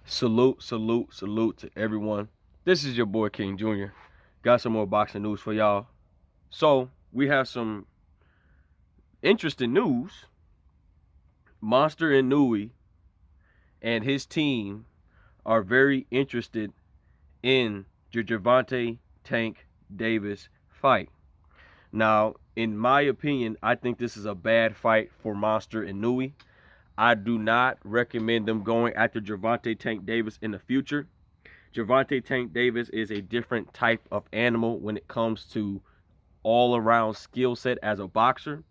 Salute, salute, salute to everyone. This is your boy King Jr. Got some more boxing news for y'all. So, we have some interesting news. Monster Inoue and his team are very interested in the Gervonta Tank Davis fight. Now, in my opinion, I think this is a bad fight for Monster Inoue. I do not recommend them going after Gervonta Tank Davis in the future. Gervonta Tank Davis is a different type of animal when it comes to all-around skill set as a boxer.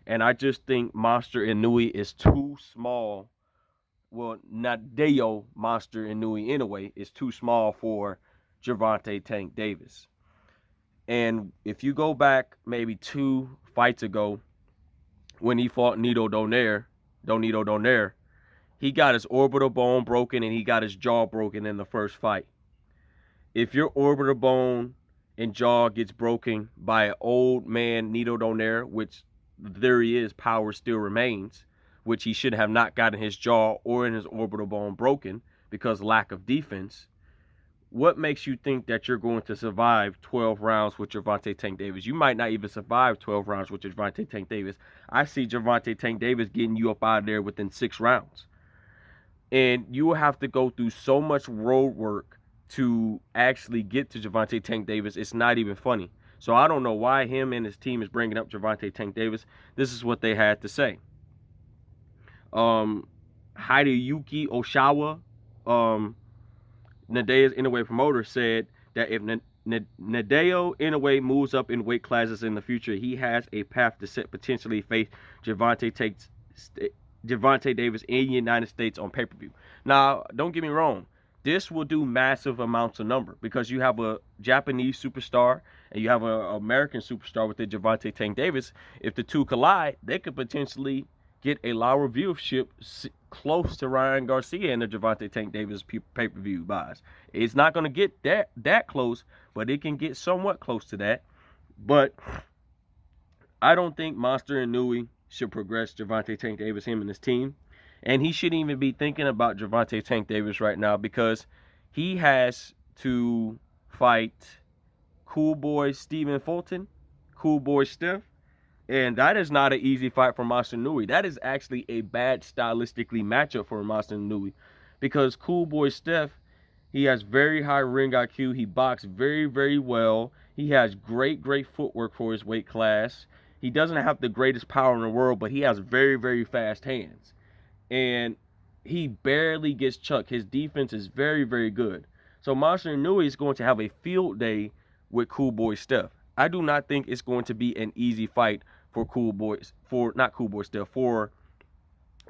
And I just think Monster Inoue is too small. Well, not Deo Monster Inoue anyway is too small for Gervonta Tank Davis. And if you go back maybe 2 fights ago when he fought Donito Donaire, he got his orbital bone broken and he got his jaw broken in the first fight. If your orbital bone and jaw gets broken by an old man Nito Donaire, which the theory is power still remains, which he should have not gotten his jaw or in his orbital bone broken because lack of defense, what makes you think that you're going to survive 12 rounds with Gervonta Tank Davis? You might not even survive 12 rounds with Gervonta Tank Davis. I see Gervonta Tank Davis getting you up out of there within 6 rounds. And you will have to go through so much road work to actually get to Gervonta Tank Davis. It's not even funny. So I don't know why him and his team is bringing up Gervonta Tank Davis. This is what they had to say. Hideyuki Oshawa, Nadeya's Inoue promoter, said that if Nadeo Inoue moves up in weight classes in the future, he has a path to potentially face Gervonta Davis in the United States on pay-per-view. Now, don't get me wrong. This will do massive amounts of number because you have a Japanese superstar and you have an American superstar with the Gervonta Tank Davis. If the two collide, they could potentially get a lot of viewership close to Ryan Garcia and the Gervonta Tank Davis pay-per-view buys. It's not going to get that close, but it can get somewhat close to that. But I don't think Monster Inoue should progress Gervonta Tank Davis, him and his team. And he shouldn't even be thinking about Gervonta Tank Davis right now because he has to fight Cool Boy Stephen Fulton, Cool Boy Steph. And that is not an easy fight for Monster Inoue. That is actually a bad stylistically matchup for Monster Inoue because Cool Boy Steph, he has very high ring IQ. He boxes very, very well. He has great footwork for his weight class. He doesn't have the greatest power in the world, but he has very, very fast hands. And he barely gets chucked. His defense is very, very good. So Monster Inoue is going to have a field day with Cool Boy Steph. I do not think it's going to be an easy fight for for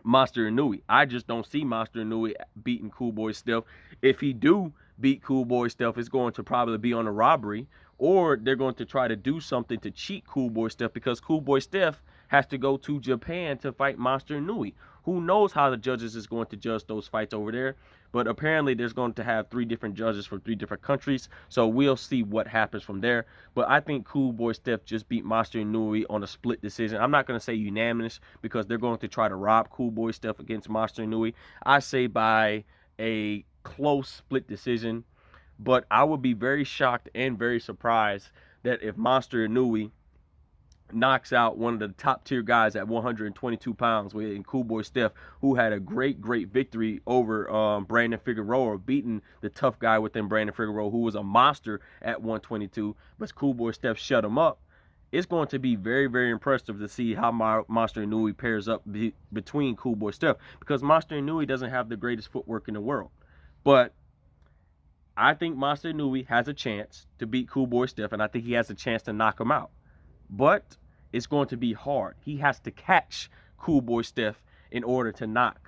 Monster Inoue. I just don't see Monster Inoue beating Cool Boy Steph. If he do beat Cool Boy Steph, it's going to probably be on a robbery, or they're going to try to do something to cheat Cool Boy Steph because Cool Boy Steph has to go to Japan to fight Monster Inoue. Who knows how the judges is going to judge those fights over there? But apparently there's going to have 3 different judges from 3 different countries. So we'll see what happens from there. But I think Cool Boy Steph just beat Monster Inoue on a split decision. I'm not going to say unanimous because they're going to try to rob Cool Boy Steph against Monster Inoue. I say by a close split decision. But I would be very shocked and very surprised that if Monster Inoue knocks out one of the top tier guys at 122 pounds in Cool Boy Steph, who had a great victory over Brandon Figueroa, beating the tough guy within Brandon Figueroa, who was a monster at 122, but Cool Boy Steph shut him up. It's going to be very, very impressive to see how Monster Inoue pairs up between Cool Boy Steph, because Monster Inoue doesn't have the greatest footwork in the world. But I think Monster Inoue has a chance to beat Cool Boy Steph, and I think he has a chance to knock him out. But it's going to be hard. He has to catch Cool Boy Steph in order to knock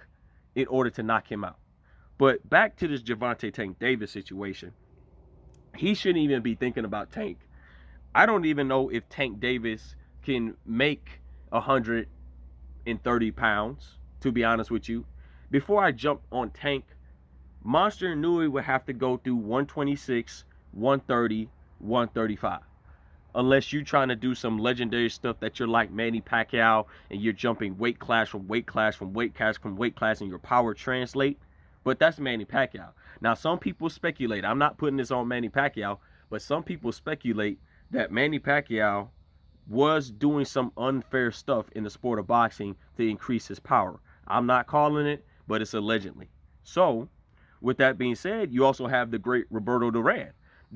him out. But back to this Gervonta Tank Davis situation. He shouldn't even be thinking about Tank. I don't even know if Tank Davis can make 130 pounds, to be honest with you. Before I jump on Tank, Monster Inoue would have to go through 126, 130, 135. Unless you're trying to do some legendary stuff that you're like Manny Pacquiao and you're jumping weight class from weight class from weight class from weight class and your power translate. But that's Manny Pacquiao. Now, some people speculate, I'm not putting this on Manny Pacquiao, but some people speculate that Manny Pacquiao was doing some unfair stuff in the sport of boxing to increase his power. I'm not calling it, but it's allegedly. So, with that being said, you also have the great Roberto Duran.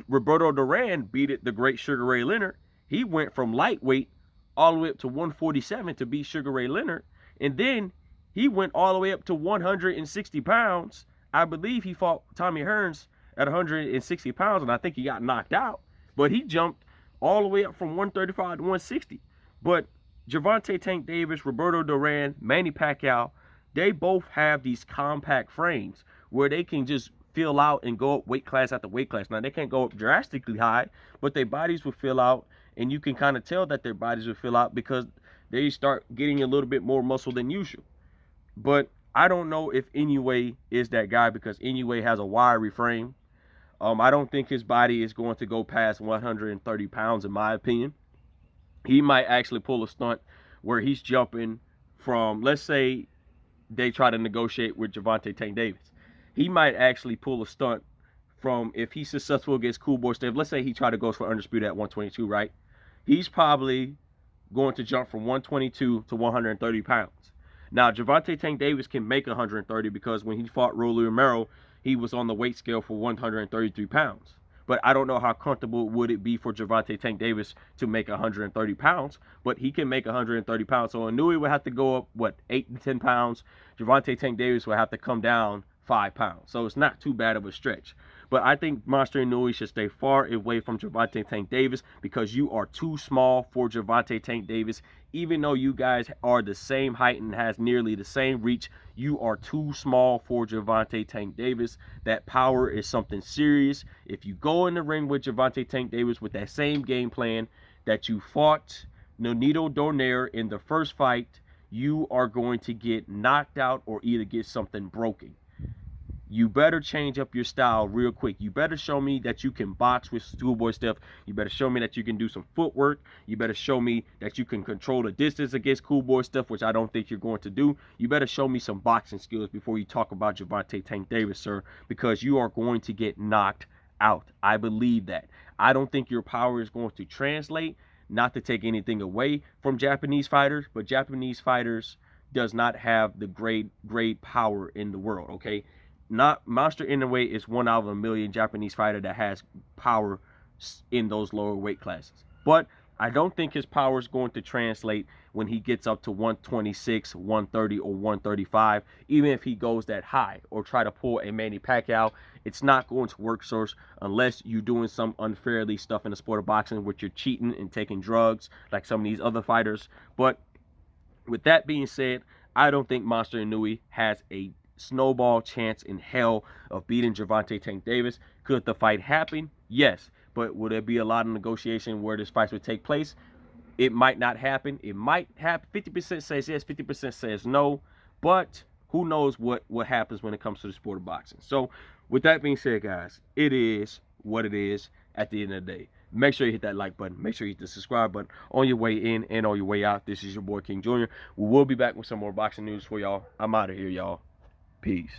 Roberto Duran beat the great Sugar Ray Leonard. He went from lightweight all the way up to 147 to beat Sugar Ray Leonard. And then he went all the way up to 160 pounds. I believe he fought Tommy Hearns at 160 pounds, and I think he got knocked out. But he jumped all the way up from 135 to 160. But Gervonta Tank Davis, Roberto Duran, Manny Pacquiao, they both have these compact frames where they can just fill out and go up weight class after weight class. Now, they can't go up drastically high, but their bodies will fill out, and you can kind of tell that their bodies will fill out because they start getting a little bit more muscle than usual. But I don't know if Inoue is that guy because Inoue has a wiry frame. I don't think his body is going to go past 130 pounds, in my opinion. He might actually pull a stunt where he's jumping from, let's say they try to negotiate with Gervonta Tank Davis. He might actually pull a stunt from, if he's successful against Cool Boy Steve, let's say he try to go for undisputed at 122, right? He's probably going to jump from 122 to 130 pounds. Now, Gervonta Tank Davis can make 130 because when he fought Rolly Romero, he was on the weight scale for 133 pounds. But I don't know how comfortable would it be for Gervonta Tank Davis to make 130 pounds, but he can make 130 pounds. So Inoue would have to go up, 8 to 10 pounds. Gervonta Tank Davis would have to come down 5 pounds. So it's not too bad of a stretch. But I think Monster Inoue should stay far away from Gervonta Tank Davis because you are too small for Gervonta Tank Davis. Even though you guys are the same height and has nearly the same reach, you are too small for Gervonta Tank Davis. That power is something serious. If you go in the ring with Gervonta Tank Davis with that same game plan that you fought Nonito Donaire in the first fight, you are going to get knocked out or either get something broken. You better change up your style real quick. You better show me that you can box with Schoolboy Steph. You better show me that you can do some footwork. You better show me that you can control the distance against Cool Boy Steph, which I don't think you're going to do. You better show me some boxing skills before you talk about Gervonta Tank Davis, sir, because you are going to get knocked out. I believe that. I don't think your power is going to translate, not to take anything away from Japanese fighters, but Japanese fighters does not have the great power in the world, okay? Not Monster Inoue is one out of a million Japanese fighter that has power in those lower weight classes. But I don't think his power is going to translate when he gets up to 126, 130, or 135, even if he goes that high or try to pull a Manny Pacquiao. It's not going to work, source, unless you're doing some unfairly stuff in the sport of boxing, which you're cheating and taking drugs like some of these other fighters. But with that being said, I don't think Monster Inoue has a snowball chance in hell of beating Gervonta Tank Davis. Could the fight happen? Yes. But will there be a lot of negotiation where this fight would take place? It might not happen. It might happen. 50% says yes, 50% says no. But who knows what happens when it comes to the sport of boxing. So with that being said, guys, it is what it is at the end of the day. Make sure you hit that like button. Make sure you hit the subscribe button on your way in and on your way out. This is your boy King Jr. We will be back with some more boxing news for y'all. I'm out of here, y'all. Peace.